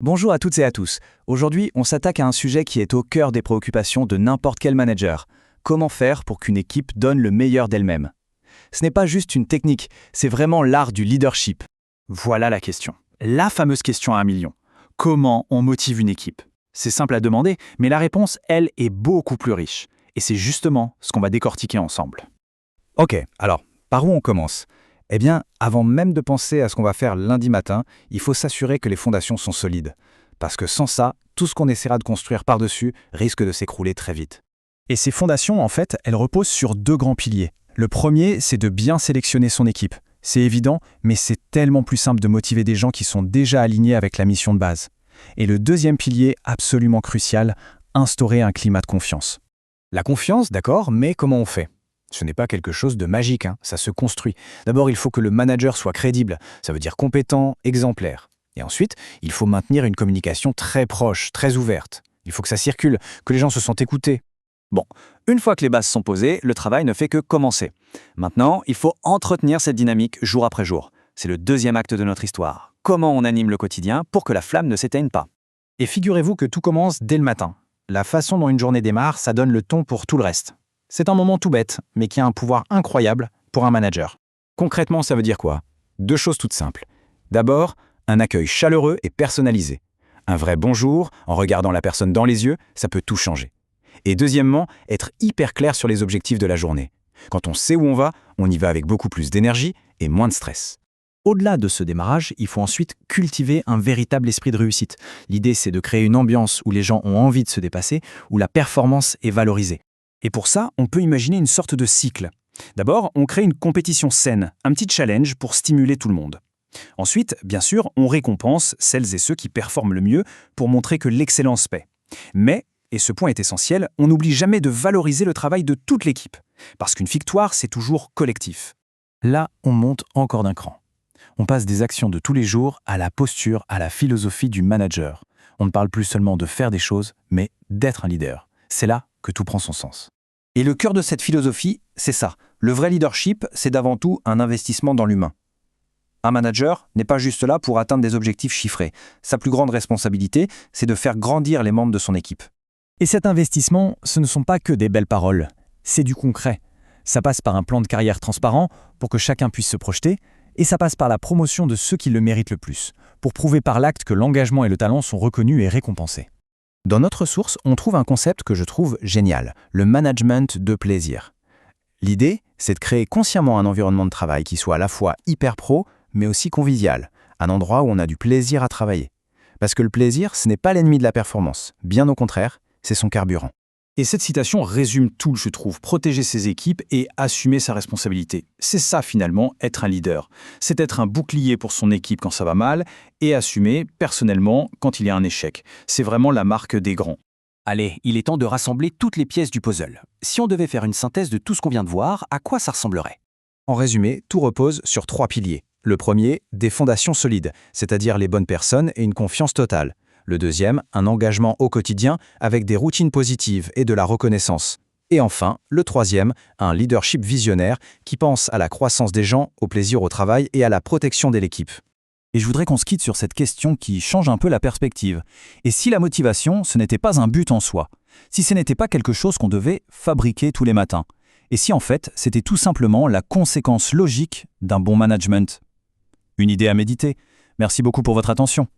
Bonjour à toutes et à tous. Aujourd'hui, on s'attaque à un sujet qui est au cœur des préoccupations de n'importe quel manager. Comment faire pour qu'une équipe donne le meilleur d'elle-même? Ce n'est pas juste une technique, c'est vraiment l'art du leadership. Voilà la question. La fameuse question à 1 million. Comment on motive une équipe? C'est simple à demander, mais la réponse, elle, est beaucoup plus riche. Et c'est justement ce qu'on va décortiquer ensemble. Ok, alors, par où on commence? Eh bien, avant même de penser à ce qu'on va faire lundi matin, il faut s'assurer que les fondations sont solides. Parce que sans ça, tout ce qu'on essaiera de construire par-dessus risque de s'écrouler très vite. Et ces fondations, en fait, elles reposent sur 2 grands piliers. Le premier, c'est de bien sélectionner son équipe. C'est évident, mais c'est tellement plus simple de motiver des gens qui sont déjà alignés avec la mission de base. Et le deuxième pilier, absolument crucial, instaurer un climat de confiance. La confiance, d'accord, mais comment on fait? Ce n'est pas quelque chose de magique, ça se construit. D'abord, il faut que le manager soit crédible, ça veut dire compétent, exemplaire. Et ensuite, il faut maintenir une communication très proche, très ouverte. Il faut que ça circule, que les gens se sentent écoutés. Bon, une fois que les bases sont posées, le travail ne fait que commencer. Maintenant, il faut entretenir cette dynamique jour après jour. C'est le deuxième acte de notre histoire. Comment on anime le quotidien pour que la flamme ne s'éteigne pas? Et figurez-vous que tout commence dès le matin. La façon dont une journée démarre, ça donne le ton pour tout le reste. C'est un moment tout bête, mais qui a un pouvoir incroyable pour un manager. Concrètement, ça veut dire quoi? 2 choses toutes simples. D'abord, un accueil chaleureux et personnalisé. Un vrai bonjour, en regardant la personne dans les yeux, ça peut tout changer. Et deuxièmement, être hyper clair sur les objectifs de la journée. Quand on sait où on va, on y va avec beaucoup plus d'énergie et moins de stress. Au-delà de ce démarrage, il faut ensuite cultiver un véritable esprit de réussite. L'idée, c'est de créer une ambiance où les gens ont envie de se dépasser, où la performance est valorisée. Et pour ça, on peut imaginer une sorte de cycle. D'abord, on crée une compétition saine, un petit challenge pour stimuler tout le monde. Ensuite, bien sûr, on récompense celles et ceux qui performent le mieux pour montrer que l'excellence paie. Mais, et ce point est essentiel, on n'oublie jamais de valoriser le travail de toute l'équipe. Parce qu'une victoire, c'est toujours collectif. Là, on monte encore d'un cran. On passe des actions de tous les jours à la posture, à la philosophie du manager. On ne parle plus seulement de faire des choses, mais d'être un leader. C'est là que tout prend son sens. Et le cœur de cette philosophie, c'est ça. Le vrai leadership, c'est d'avant tout un investissement dans l'humain. Un manager n'est pas juste là pour atteindre des objectifs chiffrés. Sa plus grande responsabilité, c'est de faire grandir les membres de son équipe. Et cet investissement, ce ne sont pas que des belles paroles, c'est du concret. Ça passe par un plan de carrière transparent pour que chacun puisse se projeter, et ça passe par la promotion de ceux qui le méritent le plus, pour prouver par l'acte que l'engagement et le talent sont reconnus et récompensés. Dans notre source, on trouve un concept que je trouve génial, le management de plaisir. L'idée, c'est de créer consciemment un environnement de travail qui soit à la fois hyper pro, mais aussi convivial, un endroit où on a du plaisir à travailler. Parce que le plaisir, ce n'est pas l'ennemi de la performance, bien au contraire, c'est son carburant. Et cette citation résume tout, je trouve, protéger ses équipes et assumer sa responsabilité. C'est ça finalement, être un leader. C'est être un bouclier pour son équipe quand ça va mal et assumer personnellement quand il y a un échec. C'est vraiment la marque des grands. Allez, il est temps de rassembler toutes les pièces du puzzle. Si on devait faire une synthèse de tout ce qu'on vient de voir, à quoi ça ressemblerait? En résumé, tout repose sur 3 piliers. Le premier, des fondations solides, c'est-à-dire les bonnes personnes et une confiance totale. Le deuxième, un engagement au quotidien avec des routines positives et de la reconnaissance. Et enfin, le troisième, un leadership visionnaire qui pense à la croissance des gens, au plaisir au travail et à la protection de l'équipe. Et je voudrais qu'on se quitte sur cette question qui change un peu la perspective. Et si la motivation, ce n'était pas un but en soi? Si ce n'était pas quelque chose qu'on devait fabriquer tous les matins? Et si en fait, c'était tout simplement la conséquence logique d'un bon management? Une idée à méditer. Merci beaucoup pour votre attention.